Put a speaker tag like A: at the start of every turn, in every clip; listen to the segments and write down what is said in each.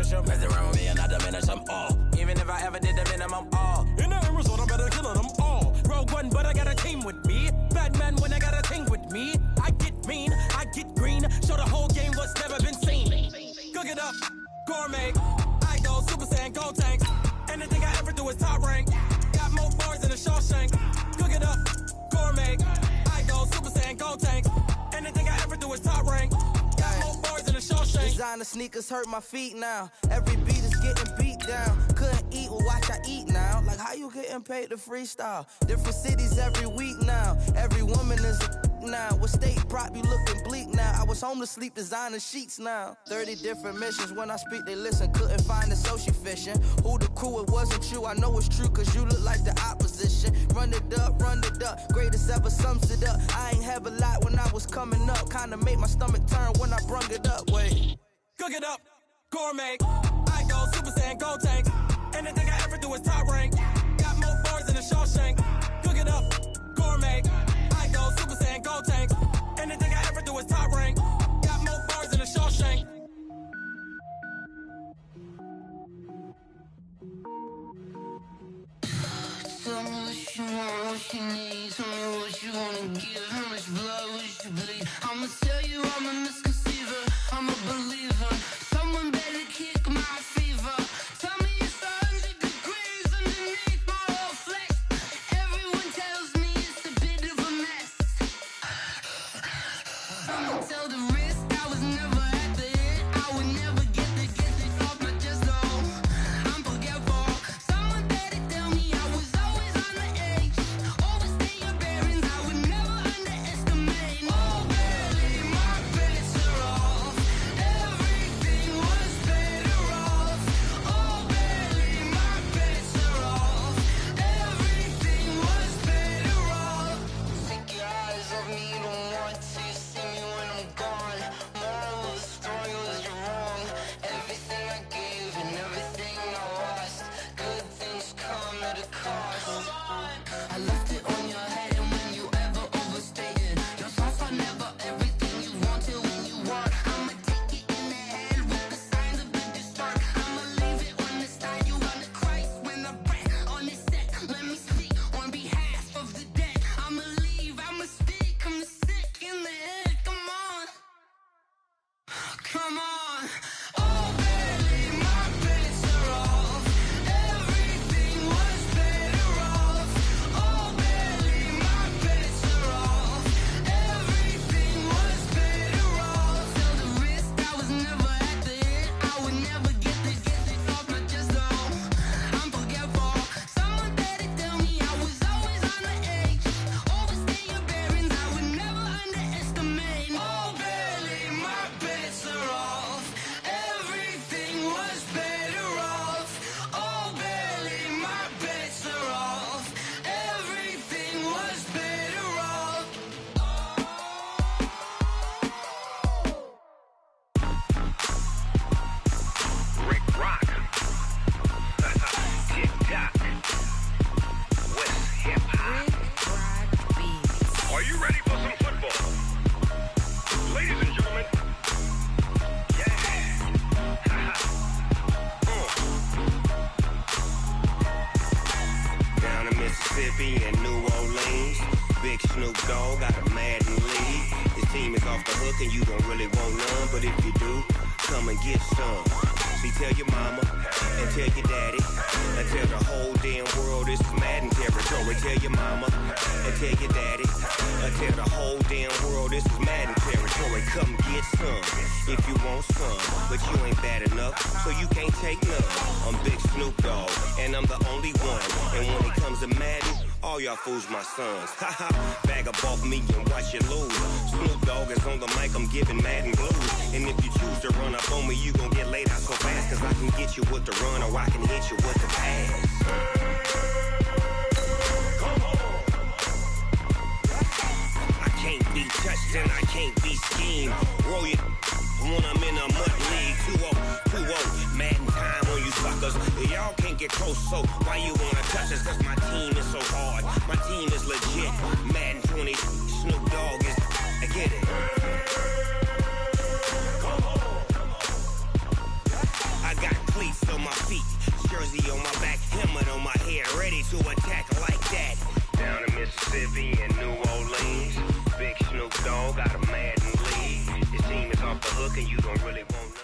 A: push them. Mess around with me and I diminish them all. Even if I ever did the minimum all. In the end result, I better kill them all. Rogue One, but I got a team with me. Batman when I got a thing with me. I get mean, I get green. Show the whole game what's never been seen. Cook it up, gourmet. I go Super Saiyan, Gold Tank. Anything I ever do is top rank. Got more bars than a Shawshank. Cook it up, gourmet. I go Super Saiyan, Gold Tank. Anything I ever do is top rank. Got more bars than a Shawshank.
B: Designer sneakers hurt my feet now. Every beat is getting beat down. Couldn't eat, well watch I eat now. Like how you getting paid to freestyle? Different cities every week now. Every woman is a now. With state prop, you looking bleak now. I was home to sleep, designer sheets now. 30 different missions. When I speak, they listen. Couldn't find it, so she fishing. Who the crew? It wasn't you. I know it's true, cause you look like the opposition. Run it up, run it up. Greatest ever sums it up. I ain't have a lot when I was coming up. Kinda made my stomach turn when I brung it up. Wait.
A: Cook it up, gourmet. I go Super Saiyan, Gold Tank. Anything I ever do is top rank. Got more bars than a Shawshank. Cook it up, gourmet. I go Super Saiyan, Gold Tank. Anything I ever do is top rank. Got more bars than a Shawshank.
C: Tell me what you want, what you need. Tell me what you wanna give. How much blood would you bleed? I'ma tell you I'm a misconceiver. I'm a believer. Someone better kick my fever. Tell me it's 100 degrees underneath my whole flesh. Everyone tells me it's a bit of a mess. I'ma tell the risk I was never at the end. I would never get it off my chest though. I'm forgetful. Someone better tell me I was always on the edge. Overstay your bearings, I would never underestimate. Oh barely, my bets are off. Everything was better off. Oh barely, my bets are off. Everything was better off. Take your eyes off me, you don't want to see me when I'm gone. Moral of the story was you're wrong. Everything I gave and everything I lost. Good things come at a cost. I left it on your head, and when you ever overstated your thoughts are never everything you wanted when you want. I'ma take it in the head with the signs of a distort. I'ma leave it on the side. You wanna Christ when I breath on this set. Let me speak on behalf of the dead. I'ma leave, I'ma speak. I'm the sick in the head. Come on, come on. Oh barely, my bets are off. Everything was better off. Oh barely, my bets are off. Everything was better off. Tell the risk I was never at the end. I would never get it off my chest though. I'm forgetful. Someone better tell me I was always on the edge. Overstay your bearings, I would never underestimate. Oh barely, my bets are off. Everything was better off. Oh barely, my bets are off. Everything was better off.
D: Rick Rock. Tick tock. West hip hop. Are you ready for some football? Ladies and gentlemen. Yeah. Down in Mississippi and New Orleans, Big Snoop Dogg got a Madden lead. His team is off the hook and you don't really want none, but if you do, come and get some. See, tell your mama and tell your daddy and tell the whole damn world this is Madden territory. Tell your mama and tell your daddy and tell the whole damn world this is Madden territory. Come get some if you want some, but you ain't bad enough, so you can't take none. I'm Big Snoop Dogg and I'm the only one. And when it comes to Madden, all y'all fools my sons. Haha, bag up off me and watch you lose. Snoop Dogg is on the mic, I'm giving Madden blues. And if you choose to run up on me, you gon' get laid out so fast. Cause I can get you with the run or I can hit you with the pass. Come on. I can't be touched and I can't be schemed. Roll it when I'm in a mud league. 2-0, 2-0, Madden time on you suckers. Y'all can't get close, so why you wanna touch us? Cause my team is so hard, my team is legit. Madden 20, Snoop Dogg is, I get it. I got cleats on my feet, jersey on my back, helmet on my head, ready to attack like that. Down in Mississippi and New Orleans, Big Snoop Dogg got a Madden lead. His team is off the hook and you don't really want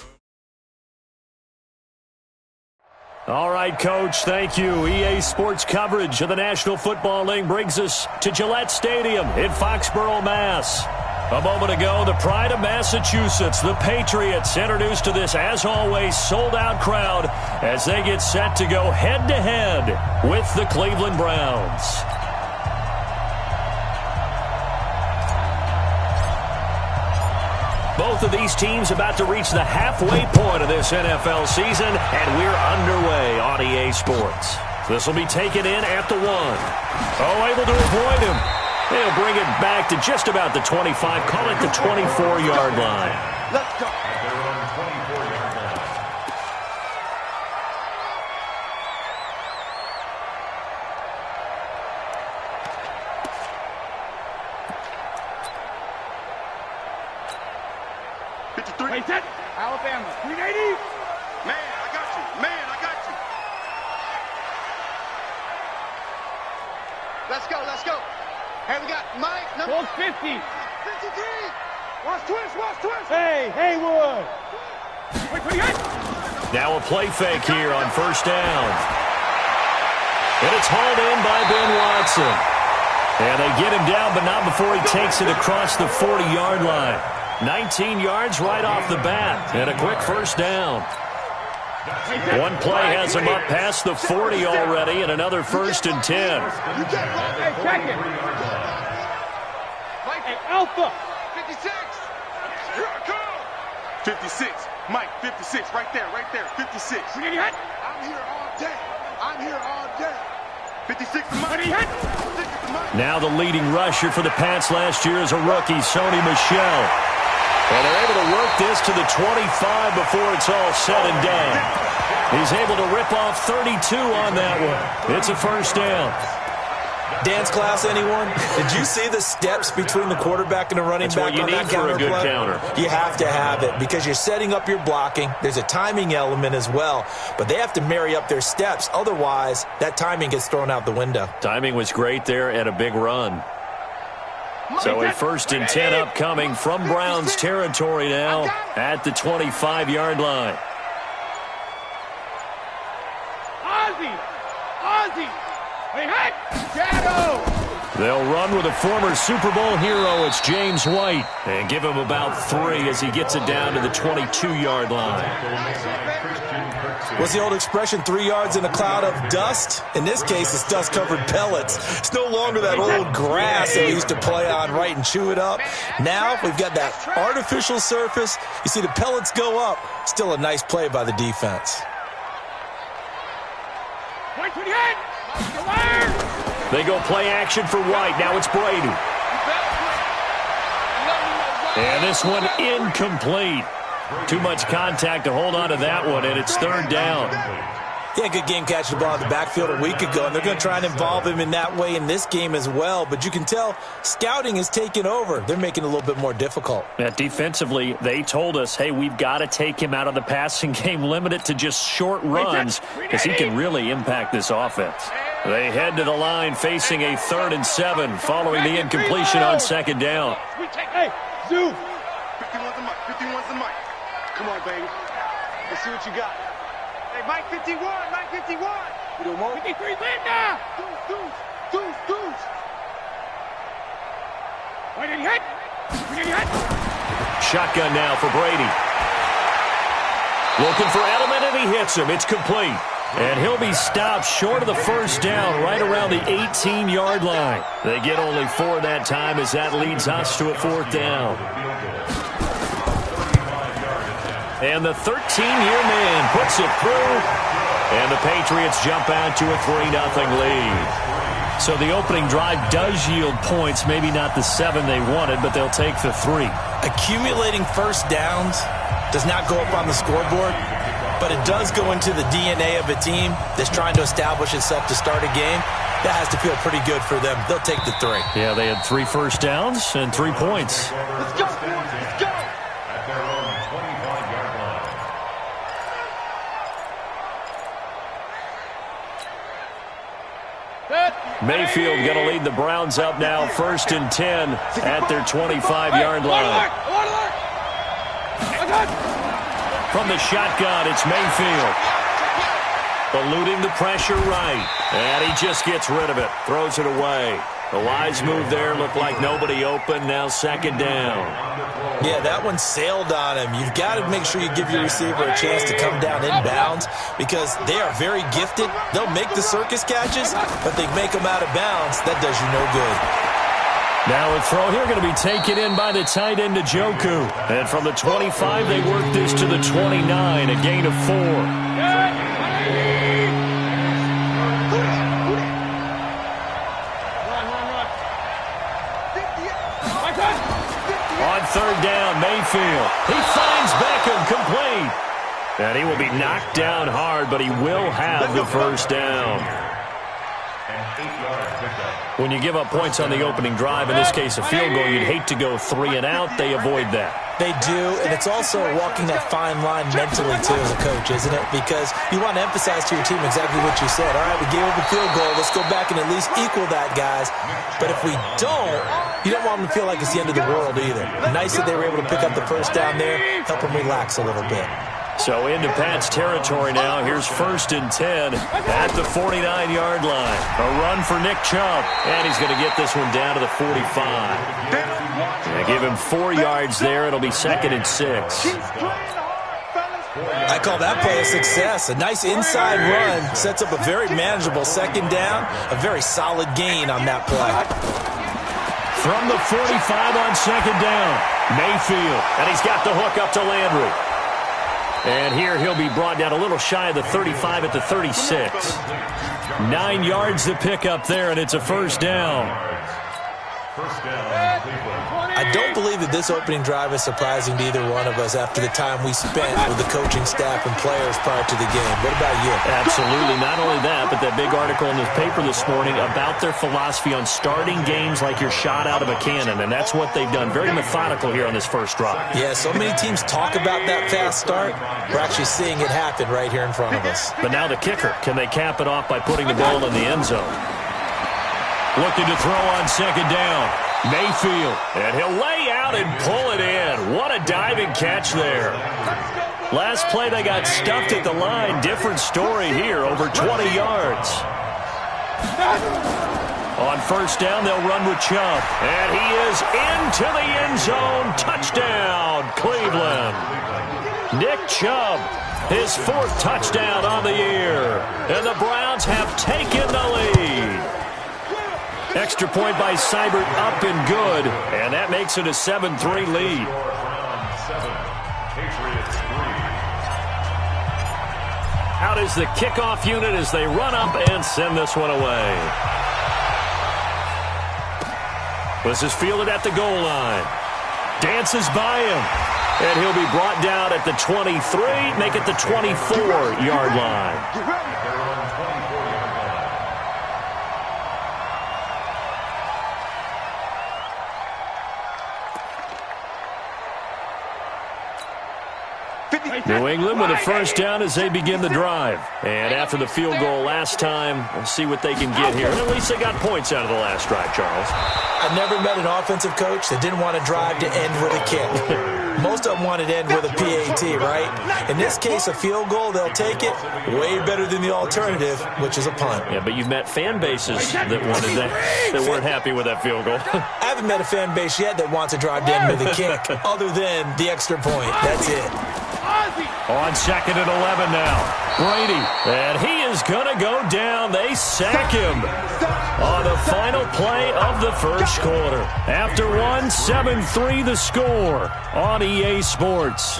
D: none.
E: All right, Coach, thank you. EA Sports coverage of the National Football League brings us to Gillette Stadium in Foxborough, Mass. A moment ago, the pride of Massachusetts, the Patriots, introduced to this, as always, sold-out crowd as they get set to go head-to-head with the Cleveland Browns. Both of these teams about to reach the halfway point of this NFL season, and we're underway on EA Sports. This will be taken in at the 1. Oh, able to avoid him. They'll bring it back to just about the 25, call it the 24-yard line.
F: Let's go.
G: Alabama, 380.
F: Man, I got you. Man, I got you. Let's go, let's go. Hey, we got Mike, number
G: 1250.
F: 53. Watch twist.
G: Hey, Haywood. Wait.
E: Now a play fake here on first down. And it's hauled in by Ben Watson. And they get him down, but not before he takes it across the 40-yard line. 19 yards right off the bat, and a quick first down. One play has him up past the 40 already, and another 1st and 10.
G: Hey, check it. Hey, Alpha.
F: 56. Here I come. 56. Mike, 56. Right there. 56.
G: We need hit.
F: I'm here all day. 56 to Mike.
E: Now the leading rusher for the Pats last year is a rookie, Sony Michel. And they're able to work this to the 25 before it's all said and done. He's able to rip off 32 on that one. It's a first down.
H: Dance class, anyone? Did you see the steps between the quarterback and the running
E: That's
H: back
E: what you
H: on
E: need
H: that
E: for a good
H: play?
E: counter.
H: You have to have it because you're setting up your blocking. There's a timing element as well, but they have to marry up their steps. Otherwise, that timing gets thrown out the window.
E: Timing was great there and a big run. So a 1st and 10 upcoming from Browns territory now at the 25-yard line.
G: Ozzy. Hey, hit. Shadow.
E: They'll run with a former Super Bowl hero. It's James White. And give him about 3 as he gets it down to the 22-yard line.
H: What's the old expression, 3 yards in a cloud of dust? In this case, it's dust-covered pellets. It's no longer that old grass that we used to play on, right, and chew it up. Now we've got that artificial surface. You see the pellets go up. Still a nice play by the defense.
E: They go play action for White. Now it's Brady. And this one incomplete. Too much contact to hold on to that one, and it's 3rd down.
H: Yeah, good game catching the ball in the backfield a week ago, and they're going to try and involve him in that way in this game as well. But you can tell scouting is taking over. They're making it a little bit more difficult.
E: Defensively, they told us, hey, we've got to take him out of the passing game, limit it to just short runs, because he can really impact this offense. They head to the line facing a 3rd and 7 following the incompletion on 2nd down.
G: Hey, Zoo.
F: 51's the Mike. 51's the Mike. Come on, baby. Let's see what you got. Hey, Mike 51. Mike 51. You don't want
G: 53, Linda.
F: Deuce.
G: Why did he hit?
E: Shotgun now for Brady. Looking for Edelman, and he hits him. It's complete. And he'll be stopped short of the 1st down right around the 18-yard line. They get only 4 that time as that leads us to a 4th down. And the 13-year man puts it through. And the Patriots jump out to a 3-0 lead. So the opening drive does yield points, maybe not the 7 they wanted, but they'll take the 3.
H: Accumulating first downs does not go up on the scoreboard, but it does go into the DNA of a team that's trying to establish itself to start a game. That has to feel pretty good for them. They'll take the 3.
E: Yeah, they had 3 first downs and 3 points.
F: Let's go, boys. Let's go.
I: At their own 25-yard line.
E: Mayfield going to lead the Browns up now, 1st and 10 at their 25-yard line. From the shotgun, it's Mayfield. Eluding the pressure right. And he just gets rid of it. Throws it away. A wise move there. Looked like nobody open. Now 2nd down.
H: Yeah, that one sailed on him. You've got to make sure you give your receiver a chance to come down inbounds because they are very gifted. They'll make the circus catches, but they make them out of bounds. That does you no good.
E: Now a throw here going to be taken in by the tight end Njoku. And from the 25, they work this to the 29, a gain of 4. On 3rd down, Mayfield. He finds Beckham, complete. And he will be knocked down hard, but he will have the 1st down. When you give up points on the opening drive, in this case a field goal, you'd hate to go 3 and out. They avoid that.
H: They do, and it's also walking that fine line mentally, too, as a coach, isn't it? Because you want to emphasize to your team exactly what you said. All right, we gave up a field goal. Let's go back and at least equal that, guys. But if we don't, you don't want them to feel like it's the end of the world either. Nice that they were able to pick up the 1st down there, help them relax a little bit.
E: So into Pat's territory now. Here's 1st and 10 at the 49-yard line. A run for Nick Chubb, and he's going to get this one down to the 45. They give him 4 yards there. It'll be 2nd and 6.
H: I call that play a success. A nice inside run sets up a very manageable 2nd down. A very solid gain on that play.
E: From the 45 on 2nd down, Mayfield, and he's got the hook up to Landry. And here he'll be brought down a little shy of the 35 at the 36. 9 yards to pick up there, and it's a 1st down.
H: I don't believe that this opening drive is surprising to either one of us after the time we spent with the coaching staff and players prior to the game. What about you?
E: Absolutely. Not only that, but that big article in the paper this morning about their philosophy on starting games like you're shot out of a cannon, and that's what they've done. Very methodical here on this first drive.
H: Yeah, so many teams talk about that fast start. We're actually seeing it happen right here in front of us.
E: But now the kicker. Can they cap it off by putting the ball in the end zone? Looking to throw on 2nd down. Mayfield, and he'll lay out and pull it in. What a diving catch there. Last play, they got stuffed at the line. Different story here, over 20 yards. On 1st down, they'll run with Chubb. And he is into the end zone. Touchdown, Cleveland. Nick Chubb, his 4th touchdown on the year. And the Browns have taken the lead. Extra point by Seibert, up and good, and that makes it a 7-3 lead. Out is the kickoff unit as they run up and send this one away. This is fielded at the goal line. Dances by him, and he'll be brought down at the 23, make it the 24-yard line. New England with a 1st down as they begin the drive. And after the field goal last time, we'll see what they can get here. And at least they got points out of the last drive, Charles.
H: I never met an offensive coach that didn't want to drive to end with a kick. Most of them want to end with a PAT, right? In this case, a field goal, they'll take it. Way better than the alternative, which is a punt.
E: Yeah, but you've met fan bases that wanted that weren't happy with that field goal.
H: I haven't met a fan base yet that wants to drive to end with a kick, other than the extra point. That's it.
E: On 2nd and 11 now. Brady, and he is going to go down. They sack him on the final play of the first quarter. After 7-3 the score on EA Sports.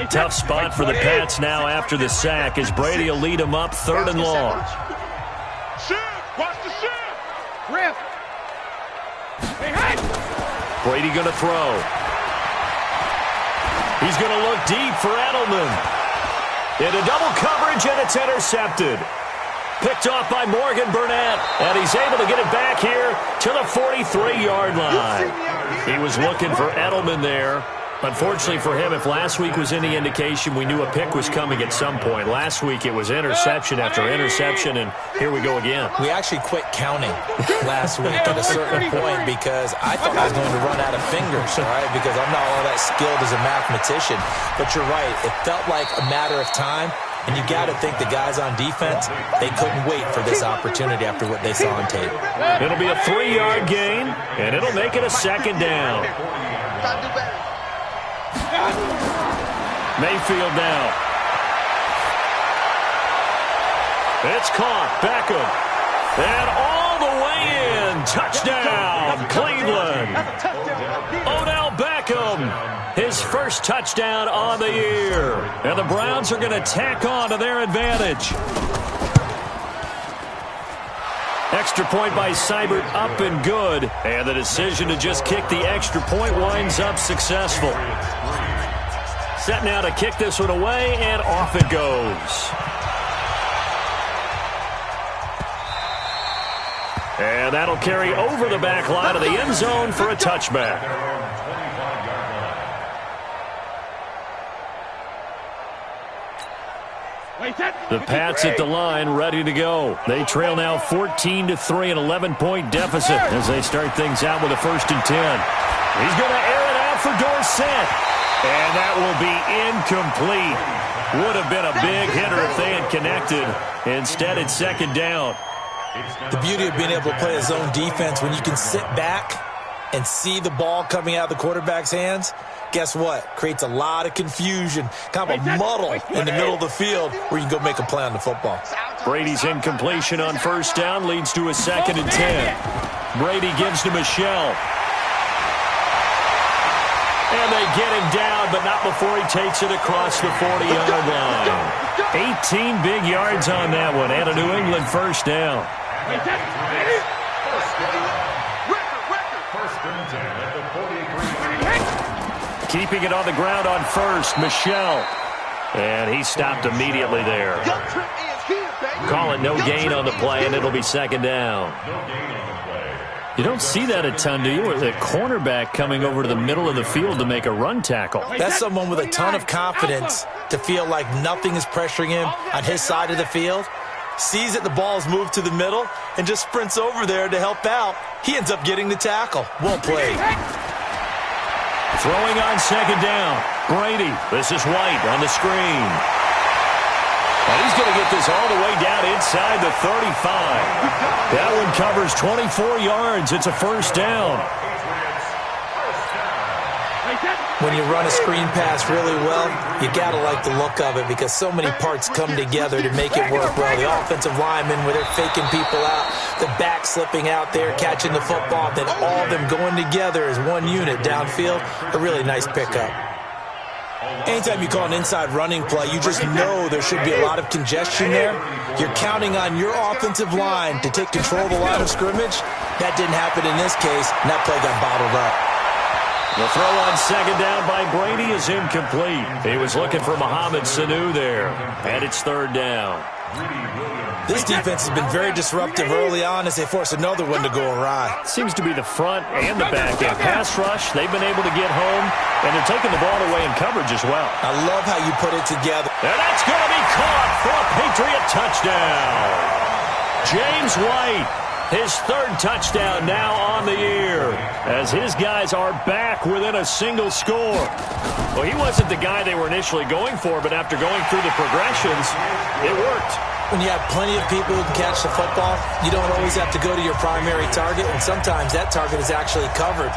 E: Tough spot for the Pats now after the sack as Brady will lead them up 3rd and long.
G: Watch the shift. Rip. Hey, hey.
E: Brady going to throw. He's going to look deep for Edelman. Into double coverage, and it's intercepted. Picked off by Morgan Burnett, and he's able to get it back here to the 43-yard line. He was looking for Edelman there, Unfortunately for him, if last week was any indication, we knew a pick was coming at some point. Last week it was interception after interception, and here we go again.
H: We actually quit counting last week at a certain point because I thought I was going to run out of fingers, all right, because I'm not all that skilled as a mathematician. But you're right. It felt like a matter of time, and you got to think the guys on defense, they couldn't wait for this opportunity after what they saw on tape.
E: It'll be a 3-yard gain, and it'll make it a second down. Mayfield now. It's caught. Beckham. And all the way in. Touchdown, Cleveland. Odell Beckham. His first touchdown on the year. And the Browns are going to tack on to their advantage. Extra point by Seibert up and good. And the decision to just kick the extra point winds up successful. Set now to kick this one away, and off it goes. And that'll carry over the back line of the end zone for a touchback. The Pats at the line, ready to go. They trail now 14-3, an 11-point deficit as they start things out with a 1st and 10. He's going to air it out for Dorsett. And that will be incomplete. Would have been a big hitter if they had connected. Instead, it's second down.
H: The beauty of being able to play a zone defense, when you can sit back and see the ball coming out of the quarterback's hands, guess what? Creates a lot of confusion, kind of a muddle in the middle of the field where you can go make a play on the football.
E: Brady's incompletion on 1st down leads to a 2nd and 10. Brady gives to Michelle. And they get him down, but not before he takes it across the 40-yard line. 18 big yards on that one, and a New England 1st down. Keeping it on the ground on 1st, Michelle. And he stopped immediately there. Call it no gain on the play, and it'll be 2nd down. You don't see that a ton, do you? With a cornerback coming over to the middle of the field to make a run tackle.
H: That's someone with a ton of confidence to feel like nothing is pressuring him on his side of the field. Sees that the ball is moved to the middle and just sprints over there to help out. He ends up getting the tackle. Well played.
E: Throwing on 2nd down. Brady. This is White on the screen. And he's going to get this all the way down inside the 35. That one covers 24 yards. It's a 1st down.
H: When you run a screen pass really well, you got to like the look of it because so many parts come together to make it work well. The offensive linemen, where they're faking people out, the back slipping out there, catching the football, then all of them going together as one unit downfield. A really nice pickup. Anytime you call an inside running play, you just know there should be a lot of congestion there. You're counting on your offensive line to take control of the line of scrimmage. That didn't happen in this case, and that play got bottled up.
E: The throw on 2nd down by Brady is incomplete. He was looking for Mohamed Sanu there, and it's 3rd down.
H: This defense has been very disruptive early on as they force another one to go awry.
E: Seems to be the front and the back end. Pass rush, they've been able to get home, and they're taking the ball away in coverage as well.
H: I love how you put it together.
E: And that's going to be caught for a Patriot touchdown. James White, his 3rd touchdown now on the year, as his guys are back within a single score. Well, he wasn't the guy they were initially going for, but after going through the progressions, it worked.
H: When you have plenty of people who can catch the football, you don't always have to go to your primary target, and sometimes that target is actually covered.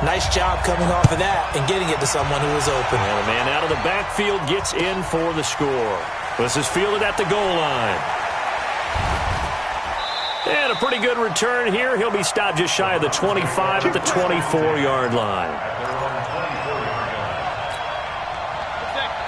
H: Nice job coming off of that and getting it to someone who is open.
E: And the man out of the backfield gets in for the score. This is fielded at the goal line. And a pretty good return here. He'll be stopped just shy of the 25 at the 24-yard line.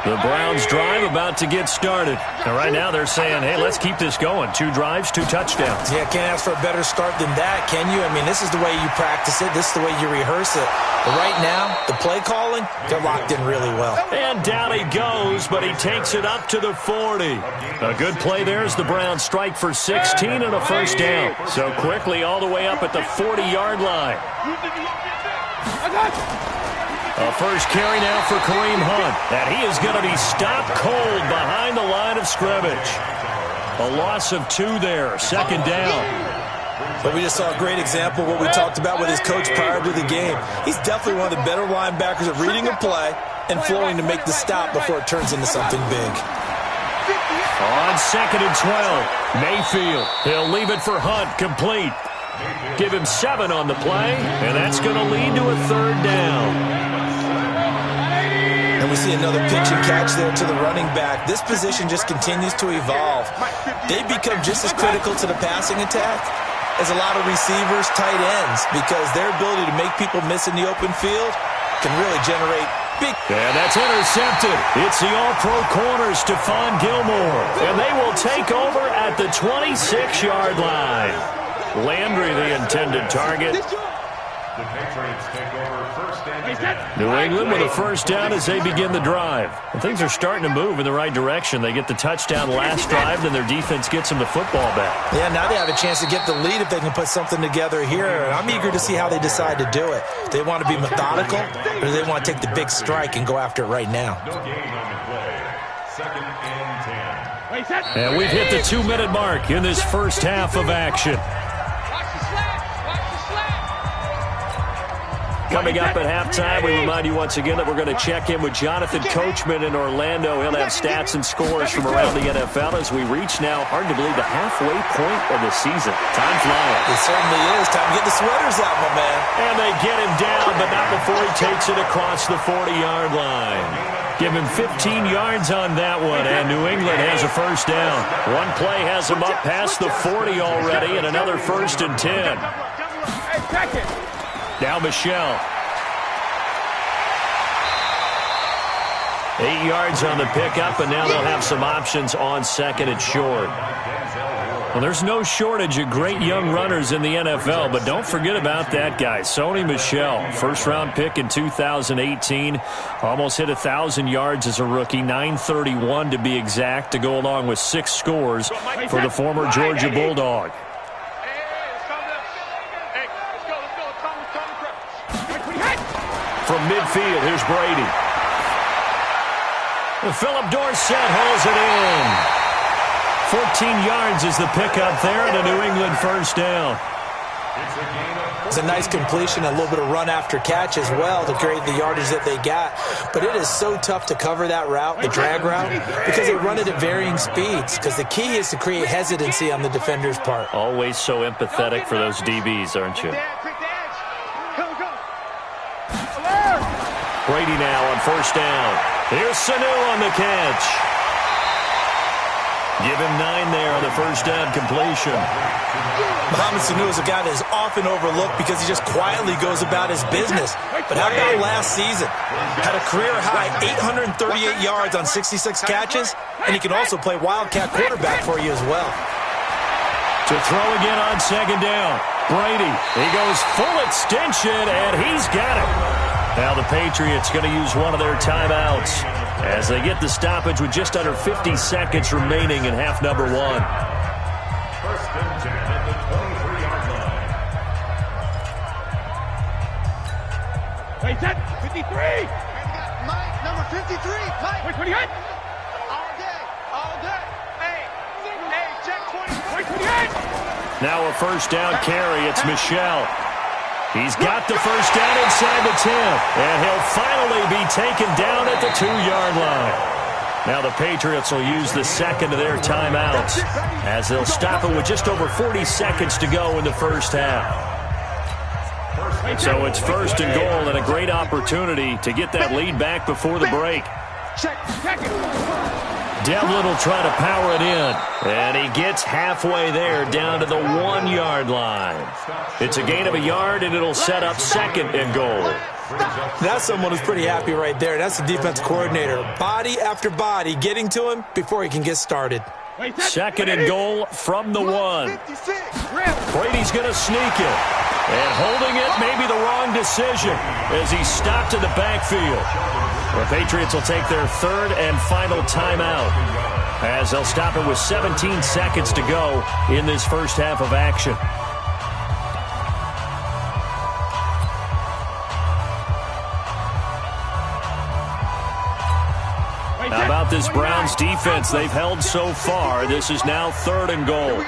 E: The Browns drive about to get started. And right now they're saying, hey, let's keep this going. 2 drives, 2 touchdowns.
H: Yeah, can't ask for a better start than that, can you? I mean, this is the way you practice it. This is the way you rehearse it. But right now, the play calling, they're locked in really well.
E: And down he goes, but he takes it up to the 40. A good play there as the Browns strike for 16 and a 1st down. So quickly all the way up at the 40-yard line. A first carry now for Kareem Hunt. And he is going to be stopped cold behind the line of scrimmage. A loss of 2 there. Second down.
H: But we just saw a great example of what we talked about with his coach prior to the game. He's definitely one of the better linebackers at reading a play and flowing to make the stop before it turns into something big.
E: On 2nd and 12, Mayfield. He'll leave it for Hunt, complete. Give him 7 on the play, and that's going to lead to a 3rd down.
H: And we see another pitch and catch there to the running back. This position just continues to evolve. They become just as critical to the passing attack as a lot of receivers, tight ends, because their ability to make people miss in the open field can really generate big.
E: And that's intercepted. It's the all-pro corner, Stephon Gilmore. And they will take over at the 26-yard line. Landry, the intended target.
G: The Patriots take over first and 10.
E: New England with a first down as they begin the drive. And things are starting to move in the right direction. They get the touchdown last drive, then their defense gets them the football back.
H: Yeah, now they have a chance to get the lead if they can put something together here. And I'm eager to see how they decide to do it. Do they want to be methodical, or do they want to take the big strike and go after it right now?
G: No gain on the play. 2nd and 10.
E: And we've hit the 2-minute mark in this first half of action. Coming up at halftime, we remind you once again that we're going to check in with Jonathan Coachman in Orlando. He'll have stats and scores from around the NFL as we reach now, hard to believe, the halfway point of the season. Time flying.
H: It certainly is. Time to get the sweaters out, my man.
E: And they get him down, but not before he takes it across the 40-yard line. Give him 15 yards on that one, and New England has a first down. One play has him up past the 40 already, and another 1st and 10. Now Michelle. 8 yards on the pickup, and now they'll have some options on 2nd and short. Well, there's no shortage of great young runners in the NFL, but don't forget about that guy, Sony Michel. First-round pick in 2018. Almost hit 1,000 yards as a rookie, 931 to be exact, to go along with 6 scores for the former Georgia Bulldog. From midfield, here's Brady. Philip Dorsett holds it in. 14 yards is the pickup there, and a New England first down.
H: It's a nice completion, a little bit of run after catch as well to create the yardage that they got. But it is so tough to cover that route, the drag route, because they run it at varying speeds. Because the key is to create hesitancy on the defender's part.
E: Always so empathetic for those DBs, aren't you? Brady now on first down. Here's Sanu on the catch. Give him 9 there on the first down completion.
H: Mohamed Sanu is a guy that is often overlooked because he just quietly goes about his business. But how about last season? Had a career-high 838 yards on 66 catches, and he can also play wildcat quarterback for you as well.
E: To throw again on 2nd down. Brady, he goes full extension, and he's got it. Now the Patriots going to use one of their timeouts as they get the stoppage with just under 50 seconds remaining in half number 1.
G: First and 10 at the 23-yard line.
F: Wait, set. 53.
B: Mike, number 53. Mike.
F: Wait, 28.
B: All day. All day. Hey, check 20.
F: Wait, 28.
E: Now a first down carry. It's Michel. He's got the first down inside the 10, and he'll finally be taken down at the 2-yard line. Now the Patriots will use the second of their timeouts as they'll stop it with just over 40 seconds to go in the first half. So it's 1st and goal, and a great opportunity to get that lead back before the break. Devlin will try to power it in, and he gets halfway there down to the 1-yard line. It's a gain of a yard, and it'll set up 2nd and goal.
H: That's someone who's pretty happy right there. That's the defense coordinator. Body after body getting to him before he can get started.
E: 2nd and goal from the 1. Brady's going to sneak it. And holding it may be the wrong decision as he stopped in the backfield. The Patriots will take their 3rd and final timeout as they'll stop it with 17 seconds to go in this first half of action. How about this Browns defense? They've held so far. This is now 3rd and goal.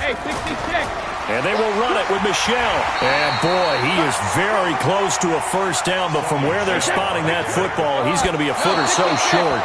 F: Hey, 66.
E: And they will run it with Michelle. And, boy, he is very close to a first down, but from where they're spotting that football, he's going to be a foot or so short.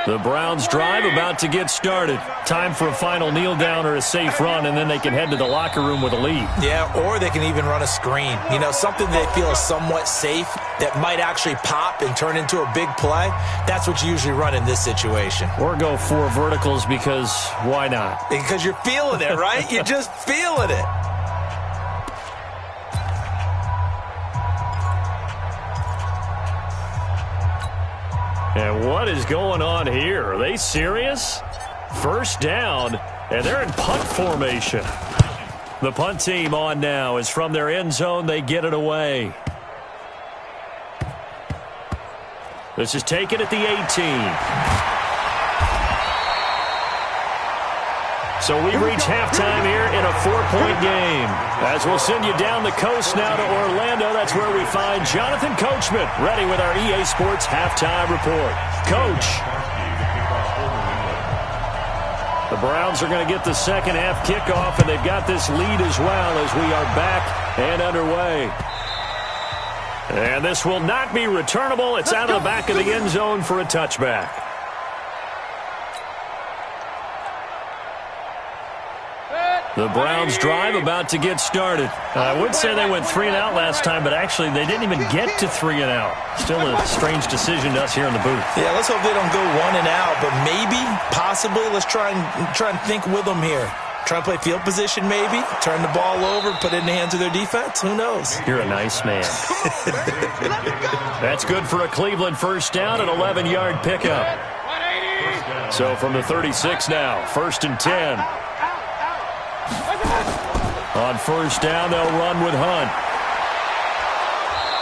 E: The Browns drive about to get started. Time for a final kneel down or a safe run, and then they can head to the locker room with a lead.
H: Yeah, or they can even run a screen. You know, something they feel is somewhat safe that might actually pop and turn into a big play. That's what you usually run in this situation.
E: Or go 4 verticals because why not?
H: Because you're feeling it, right? You're just feeling it.
E: And what is going on here? Are they serious? First down, and they're in punt formation. The punt team on now is from their end zone. They get it away. This is taken at the 18. So we reach halftime here in a 4-point game. As we'll send you down the coast now to Orlando, that's where we find Jonathan Coachman, ready with our EA Sports halftime report. Coach. The Browns are going to get the second half kickoff, and they've got this lead as well as we are back and underway. And this will not be returnable. It's out of the back of the end zone for a touchback. The Browns drive about to get started. I would say they went 3 and out last time, but actually they didn't even get to 3 and out. Still a strange decision to us here in the booth.
H: Yeah, let's hope they don't go 1 and out, but maybe, possibly, let's try and think with them here. Try and play field position maybe, turn the ball over, put it in the hands of their defense. Who knows?
E: You're a nice man. That's good for a Cleveland first down, an 11-yard pickup. So from the 36 now, 1st and 10. On first down, they'll run with Hunt.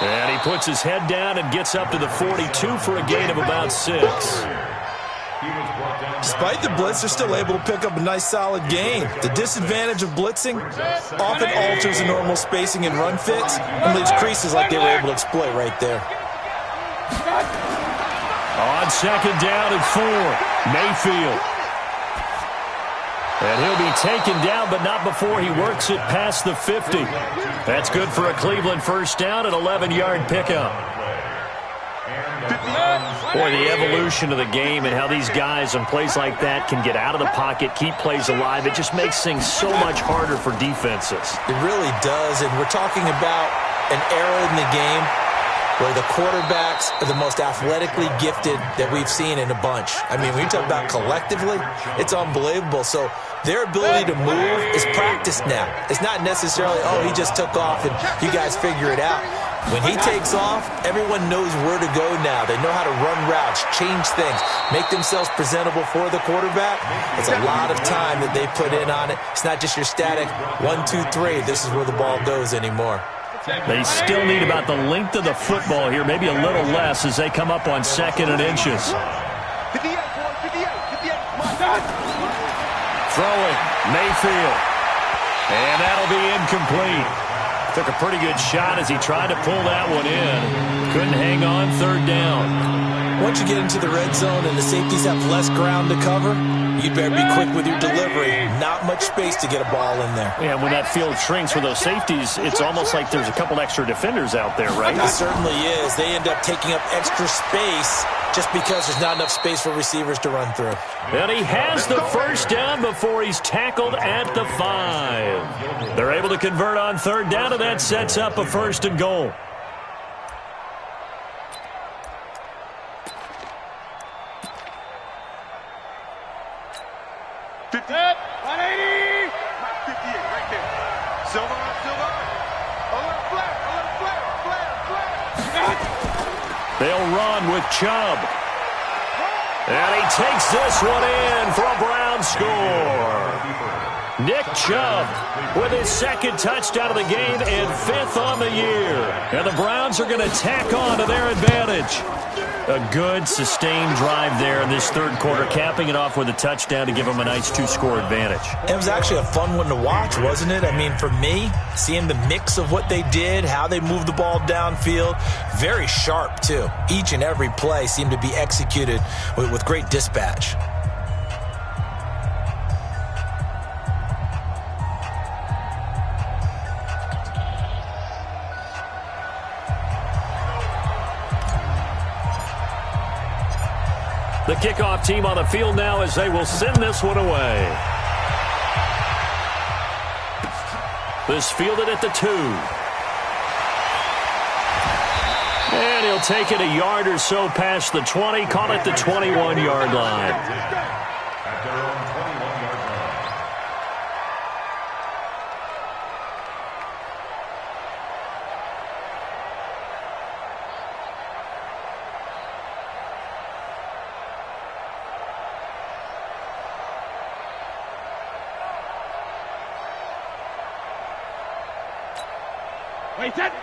E: And he puts his head down and gets up to the 42 for a gain of about 6.
H: Despite the blitz, they're still able to pick up a nice, solid gain. The disadvantage of blitzing often alters the normal spacing and run fits and leaves creases like they were able to exploit right there.
E: On second down and 4, Mayfield. And he'll be taken down, but not before he works it past the 50. That's good for a Cleveland first down, an 11-yard pickup. Boy, the evolution of the game and how these guys in plays like that can get out of the pocket, keep plays alive, it just makes things so much harder for defenses.
H: It really does, and we're talking about an era in the game where the quarterbacks are the most athletically gifted that we've seen in a bunch. I mean, when you talk about collectively, it's unbelievable. So their ability to move is practiced now. It's not necessarily, oh, he just took off and you guys figure it out. When he takes off, everyone knows where to go now. They know how to run routes, change things, make themselves presentable for the quarterback. It's a lot of time that they put in on it. It's not just your static 1, 2, 3. This is where the ball goes anymore.
E: They still need about the length of the football here, maybe a little less as they come up on 2nd and inches. Throwing, Mayfield. And that'll be incomplete. Took a pretty good shot as he tried to pull that one in. Couldn't hang on, 3rd down.
H: Once you get into the red zone and the safeties have less ground to cover, you'd better be quick with your delivery. Not much space to get a ball in there.
E: Yeah, when that field shrinks with those safeties, it's almost like there's a couple extra defenders out there, right?
H: It certainly is. They end up taking up extra space just because there's not enough space for receivers to run through.
E: And he has the first down before he's tackled at the 5. They're able to convert on 3rd down, and that sets up a 1st and goal. They'll run with Chubb. And he takes this one in for a Brown score. Nick Chubb with his 2nd touchdown of the game and 5th on the year. And the Browns are going to tack on to their advantage. A good, sustained drive there in this third quarter, capping it off with a touchdown to give them a nice 2-score advantage.
H: It was actually a fun one to watch, wasn't it? I mean, for me, seeing the mix of what they did, how they moved the ball downfield, very sharp, too. Each and every play seemed to be executed with great dispatch.
E: The kickoff team on the field now as they will send this one away. This fielded at the 2. And he'll take it a yard or so past the 20, call it the 21-yard line.
G: At their own 21-yard line.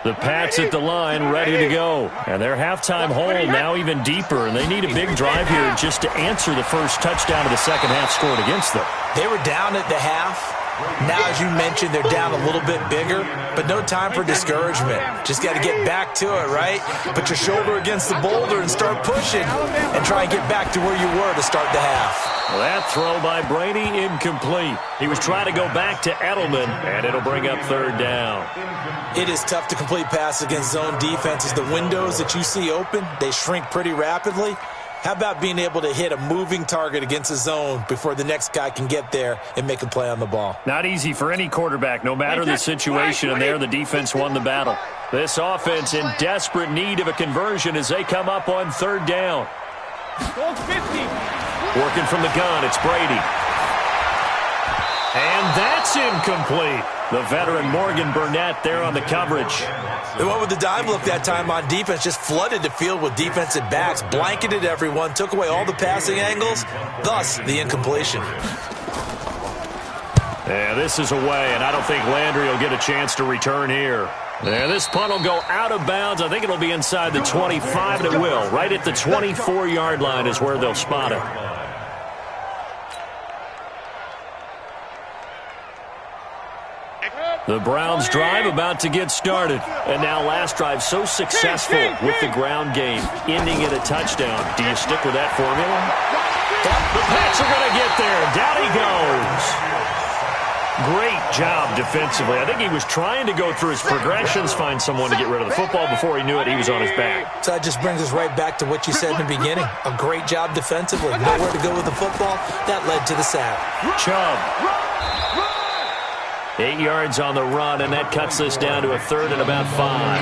E: The Pats at the line, ready to go. And their halftime hole now even deeper, and they need a big drive here just to answer the first touchdown of the second half scored against them.
H: They were down at the half. Now, as you mentioned, they're down a little bit bigger, but no time for discouragement. Just got to get back to it, right? Put your shoulder against the boulder and start pushing and try and get back to where you were to start the half.
E: Well, that throw by Brady, incomplete. He was trying to go back to Edelman, and it'll bring up third down.
H: It is tough to complete passes against zone defenses. The windows that you see open, they shrink pretty rapidly. How about being able to hit a moving target against a zone before the next guy can get there and make a play on the ball?
E: Not easy for any quarterback, no matter the situation, and there the defense won the battle. This offense in desperate need of a conversion as they come up on third down. Working from the gun, it's Brady. And that's incomplete. The veteran Morgan Burnett there on the coverage.
H: They went with the dive look that time on defense, just flooded the field with defensive backs, blanketed everyone, took away all the passing angles, thus the incompletion.
E: Yeah, this is away, and I don't think Landry will get a chance to return here. Yeah, this punt will go out of bounds. I think it'll be inside the 25, and it will. Right at the 24-yard line is where they'll spot it. The Browns drive about to get started. And now last drive so successful with the ground game, ending in a touchdown. Do you stick with that formula? The Pats are going to get there. Down he goes. Great job defensively. I think he was trying to go through his progressions, find someone to get rid of the football. Before he knew it, he was on his back.
H: So that just brings us right back to what you said in the beginning. A great job defensively. Nowhere to go with the football. That led to the sack.
E: Chubb. 8 yards on the run, and that cuts this down to a third and about 5.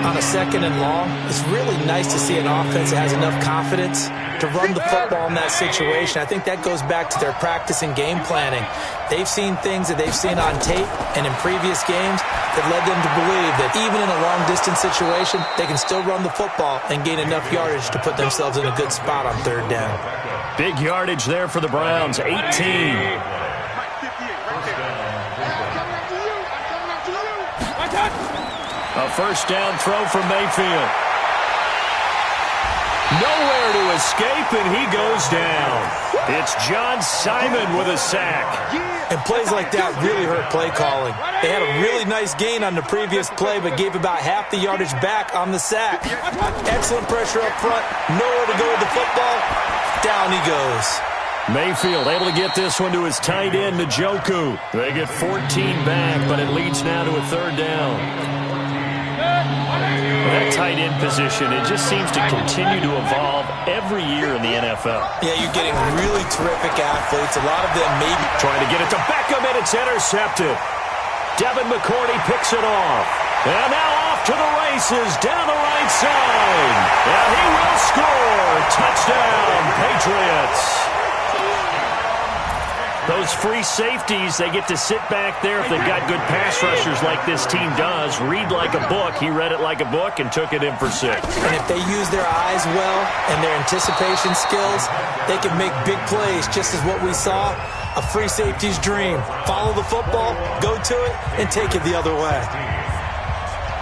H: On a second and long, it's really nice to see an offense that has enough confidence to run the football in that situation. I think that goes back to their practice and game planning. They've seen things that they've seen on tape and in previous games that led them to believe that even in a long-distance situation, they can still run the football and gain enough yardage to put themselves in a good spot on third down.
E: Big yardage there for the Browns, 18. A first down throw from Mayfield. Nowhere to escape, and he goes down. It's John Simon with a sack.
H: And plays like that really hurt play calling. They had a really nice gain on the previous play, but gave about half the yardage back on the sack. Excellent pressure up front. Nowhere to go with the football. Down he goes.
E: Mayfield able to get this one to his tight end, Njoku. They get 14 back, but it leads now to a third down. That tight end position, it just seems to continue to evolve every year in the NFL.
H: Yeah, you're getting really terrific athletes. A lot of them maybe
E: trying to get it to Beckham, and it's intercepted. Devin McCourty picks it off. And now off to the races down the right side. And he will score. Touchdown, Patriots. Those free safeties, they get to sit back there if they've got good pass rushers like this team does. Read like a book. He read it like a book and took it in for 6.
H: And if they use their eyes well and their anticipation skills, they can make big plays, just as what we saw, a free safety's dream. Follow the football, go to it, and take it the other way.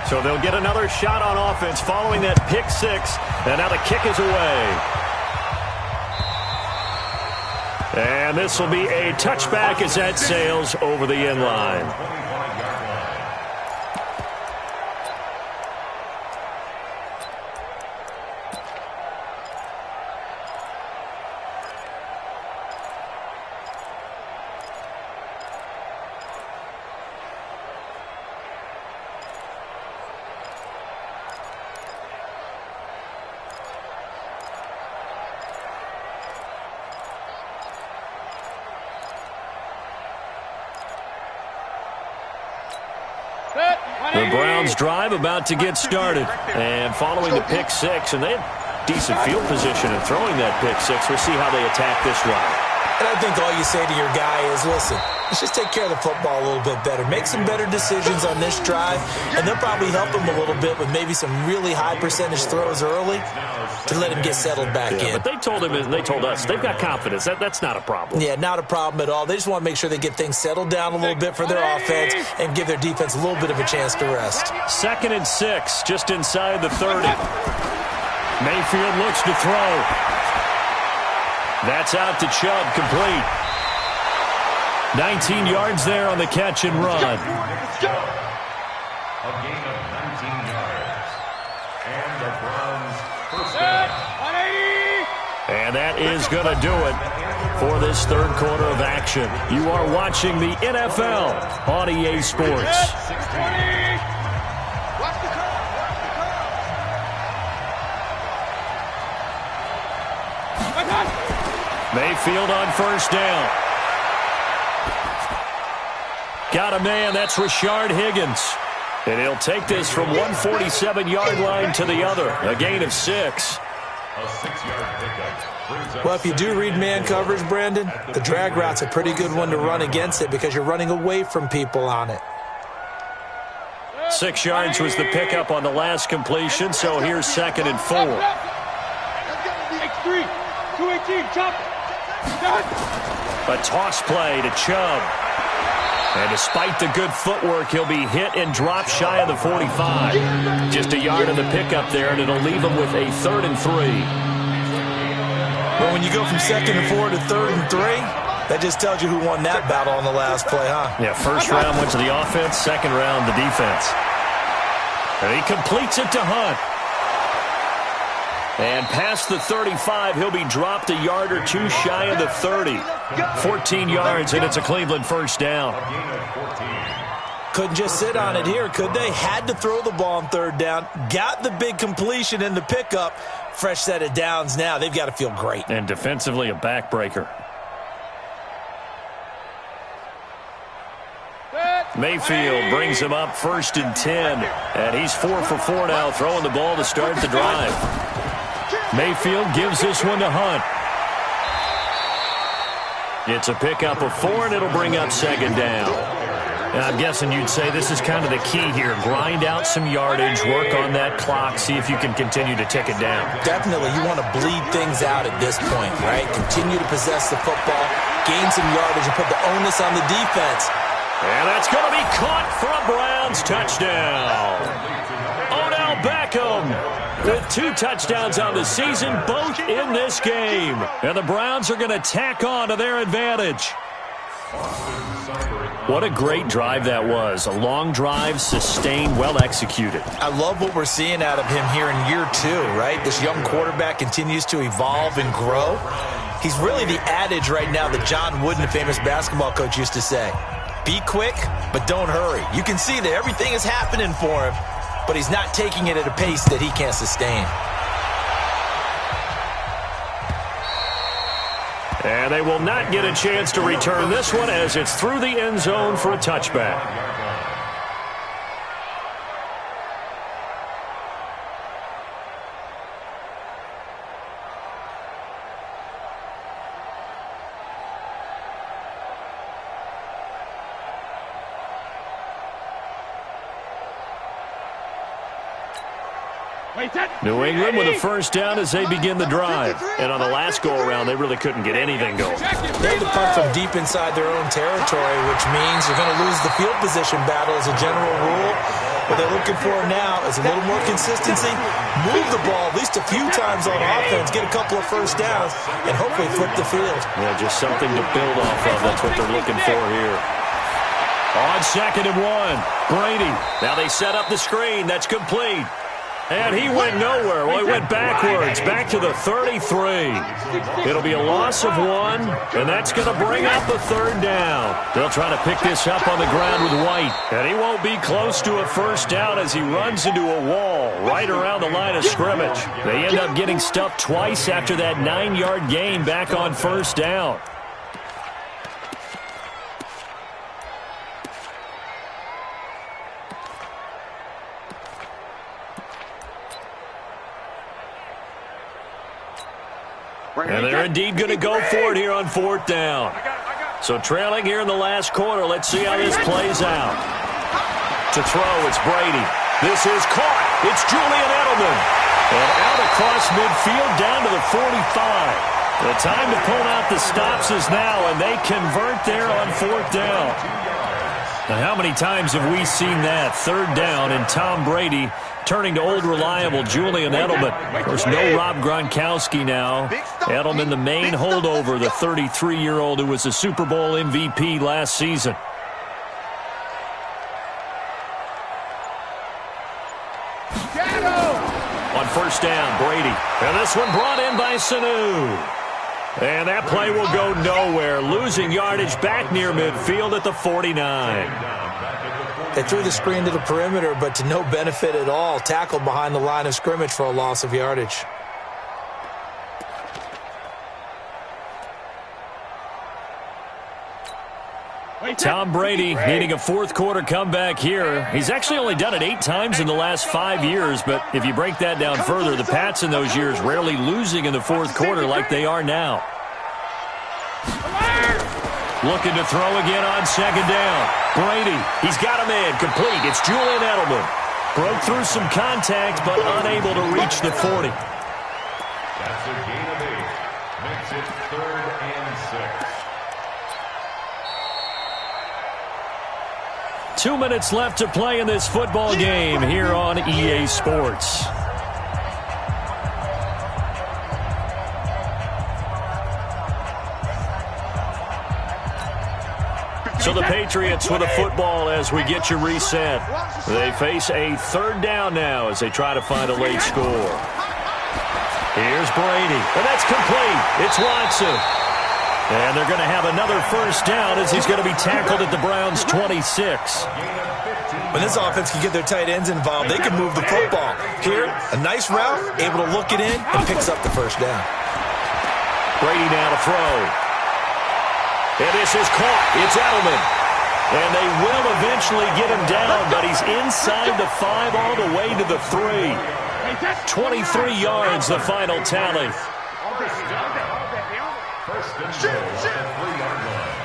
E: So they'll get another shot on offense following that pick six. And now the kick is away. And this will be a touchback as that sails over the end line. The Browns drive about to get started. And following the pick six, and they have decent field position in throwing that pick six. We'll see how they attack this drive.
H: And I think all you say to your guy is, listen, let's just take care of the football a little bit better. Make some better decisions on this drive, and they'll probably help him a little bit with maybe some really high percentage throws early to let him get settled back in.
E: But they told him, and they told us, they've got confidence. That's not a problem.
H: Yeah, not a problem at all. They just want to make sure they get things settled down a little bit for their offense and give their defense a little bit of a chance to rest.
E: 2nd and 6, just inside the 30. Mayfield looks to throw. That's out to Chubb, complete. 19 yards there on the catch and run.
G: A gain of 19 yards. And the Browns first down.
E: And that is going to do it for this third quarter of action. You are watching the NFL on EA Sports. Mayfield on first down. Got a man, that's Rashard Higgins. And he'll take this from 147-yard line to the other. A gain of 6.
G: A 6-yard pickup.
H: Well, if you do read man coverage, Brandon, the drag route's a pretty good one to run against it because you're running away from people on it.
E: 6 yards was the pickup on the last completion, so here's 2nd and 4.
F: X3, 218, chop.
E: A toss play to Chubb. And despite the good footwork, he'll be hit and dropped shy of the 45. Just a yard of the pickup there, and it'll leave him with a 3rd and 3.
H: But when you go from 2nd and 4 to 3rd and 3, that just tells you who won that battle on the last play, huh?
E: Yeah, first round went to the offense, second round the defense. And he completes it to Hunt. And past the 35, he'll be dropped a yard or two shy of the 30. 14 yards, and it's a Cleveland first down.
H: Couldn't just sit on it here, could they? Had to throw the ball on 3rd down. Got the big completion in the pickup. Fresh set of downs now. They've got to feel great.
E: And defensively, a backbreaker. Mayfield brings him up 1st and 10. And he's 4 for 4 now, throwing the ball to start the drive. Mayfield gives this one to Hunt. It's a pickup of 4, and it'll bring up 2nd down. And I'm guessing you'd say this is kind of the key here. Grind out some yardage, work on that clock, see if you can continue to tick it down.
H: Definitely. You want to bleed things out at this point, right? Continue to possess the football, gain some yardage, and put the onus on the defense.
E: And that's going to be caught for a Browns touchdown. Odell Beckham with 2 touchdowns on the season, both in this game. And the Browns are going to tack on to their advantage. What a great drive that was. A long drive, sustained, well executed.
H: I love what we're seeing out of him here in year 2, right? This young quarterback continues to evolve and grow. He's really the adage right now that John Wooden, a famous basketball coach, used to say. Be quick, but don't hurry. You can see that everything is happening for him, but he's not taking it at a pace that he can't sustain.
E: And they will not get a chance to return this one as it's through the end zone for a touchback. New England with a first down as they begin the drive. And on the last go-around, they really couldn't get anything going.
H: They had to punt from deep inside their own territory, which means you're going to lose the field position battle as a general rule. What they're looking for now is a little more consistency, move the ball at least a few times on offense, get a couple of first downs, and hopefully flip the field.
E: Yeah, just something to build off of. That's what they're looking for here. On 2nd and 1, Brady. Now they set up the screen. That's complete. And he went nowhere. Well, he went backwards, back to the 33. It'll be a loss of 1, and that's going to bring up a 3rd down. They'll try to pick this up on the ground with White. And he won't be close to a first down as he runs into a wall right around the line of scrimmage. They end up getting stuffed twice after that 9-yard gain back on 1st down. And they're indeed going to go for it here on 4th down. So trailing here in the last quarter. Let's see how this plays out. To throw, it's Brady. This is caught. It's Julian Edelman. And out across midfield down to the 45. The time to pull out the stops is now, and they convert there on 4th down. Now, how many times have we seen that? 3rd down, and Tom Brady turning to old reliable Julian Edelman. Of course, no Rob Gronkowski now. Edelman, the main holdover, the 33-year-old who was a Super Bowl MVP last season. On 1st down, Brady. And this one brought in by Sanu. And that play will go nowhere. Losing yardage back near midfield at the 49.
H: They threw the screen to the perimeter, but to no benefit at all. Tackled behind the line of scrimmage for a loss of yardage.
E: Tom Brady needing a 4th quarter comeback here. He's actually only done it 8 times in the last 5 years, but if you break that down further, the Pats in those years rarely losing in the 4th quarter like they are now. Looking to throw again on 2nd down. Brady, he's got a man complete. It's Julian Edelman. Broke through some contact, but unable to reach the 40.
G: That's a gain of 8. Makes it 3rd and 6.
E: 2 minutes left to play in this football game here on EA Sports. So the Patriots with a football as we get you reset. They face a 3rd down now as they try to find a late score. Here's Brady, and that's complete. It's Watson. And they're going to have another first down as he's going to be tackled at the Browns' 26.
H: When this offense can get their tight ends involved, they can move the football. Here, a nice route, able to look it in, and picks up the first down.
E: Brady now to throw. And this is caught. It's Edelman. And they will eventually get him down, but he's inside the 5 all the way to the 3. 23 yards, the final tally.
G: First and goal at the 3-yard line.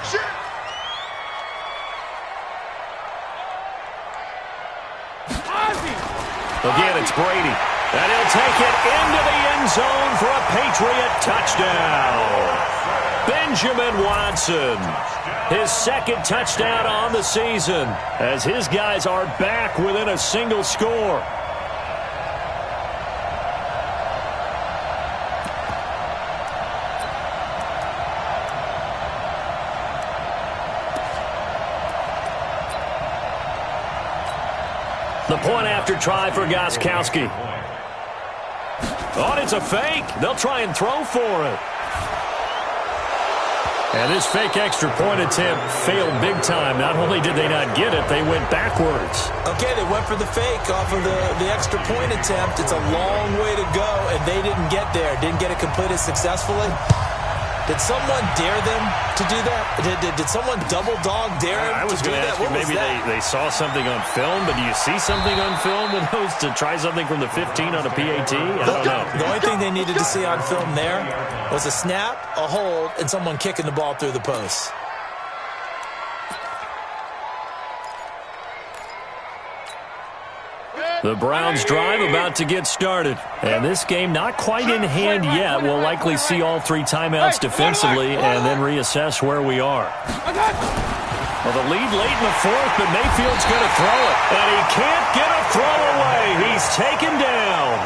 E: Again, it's Brady. And he'll take it into the end zone for a Patriot touchdown. Benjamin Watson, his 2nd touchdown on the season, as his guys are back within a single score. The point after try for Gostkowski. Oh, it's a fake. They'll try and throw for it. And this fake extra point attempt failed big time. Not only did they not get it, they went backwards.
H: Okay, they went for the fake off of the extra point attempt. It's a long way to go, and they didn't get there. Didn't get it completed successfully. Did someone dare them to do that? Did someone double dog dare them
E: I was
H: to do
E: going to
H: that?
E: ask you, maybe they saw something on film, but do you see something on film with those to try something from the 15 on a PAT? I don't know.
H: The only thing they needed to see on film there was a snap, a hold, and someone kicking the ball through the post.
E: The Browns drive about to get started. And this game not quite in hand yet. We'll likely see all 3 timeouts defensively and then reassess where we are. Well, the lead late in the fourth, but Mayfield's going to throw it. And he can't get a throw away. He's taken down.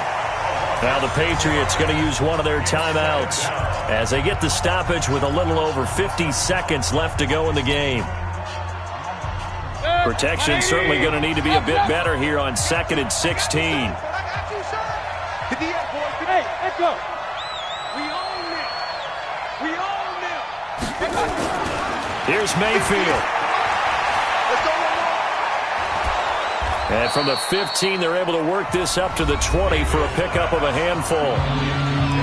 E: Now the Patriots going to use one of their timeouts as they get the stoppage with a little over 50 seconds left to go in the game. Protection certainly going to need to be a bit better here on 2nd and 16.
F: Hey, let's go. We own it. We own it.
E: Here's Mayfield. And from the 15, they're able to work this up to the 20 for a pickup of a handful.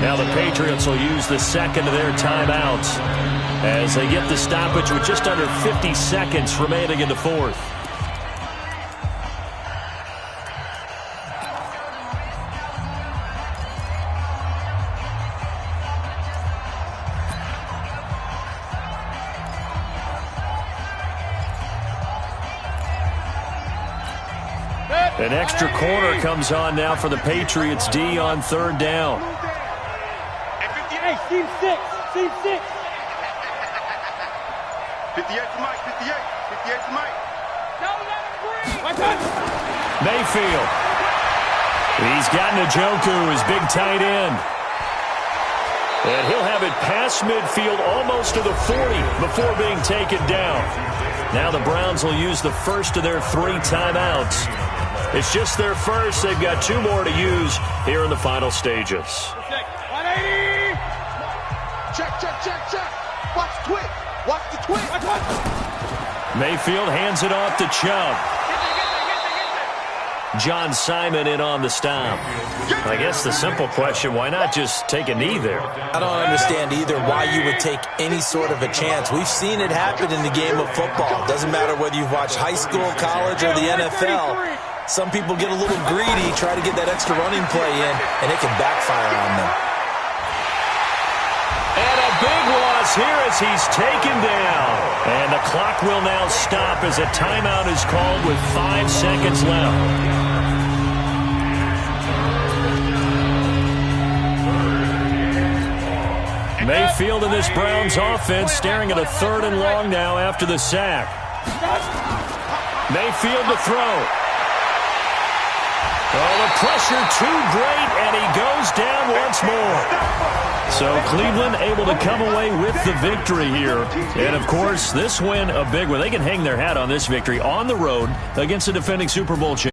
E: Now the Patriots will use the second of their timeouts as they get the stoppage with just under 50 seconds remaining in the fourth. An extra corner comes on now for the Patriots D on 3rd down.
F: Hey, team 6. Team 6. 58 to Mike. 58 to Mike. Don't let him breathe.
E: Mayfield. He's got Njoku, his big tight end. And he'll have it past midfield almost to the 40 before being taken down. Now the Browns will use the first of their 3 timeouts. It's just their first. They've got 2 more to use here in the final stages.
F: 180. Check. Watch the twitch. Watch the twitch.
E: Mayfield hands it off to Chubb. John Simon in on the stop. I guess the simple question, why not just take a knee there?
H: I don't understand either why you would take any sort of a chance. We've seen it happen in the game of football. Doesn't matter whether you've watched high school, college, or the NFL. Some people get a little greedy, try to get that extra running play in, and it can backfire on them.
E: And a big loss here as he's taken down. And the clock will now stop as a timeout is called with 5 seconds left. Mayfield and this Browns offense staring at a 3rd and long now after the sack. Mayfield to throw. Oh, the pressure too great, and he goes down once more. So Cleveland able to come away with the victory here. And, of course, this win a big one. They can hang their hat on this victory on the road against the defending Super Bowl champion.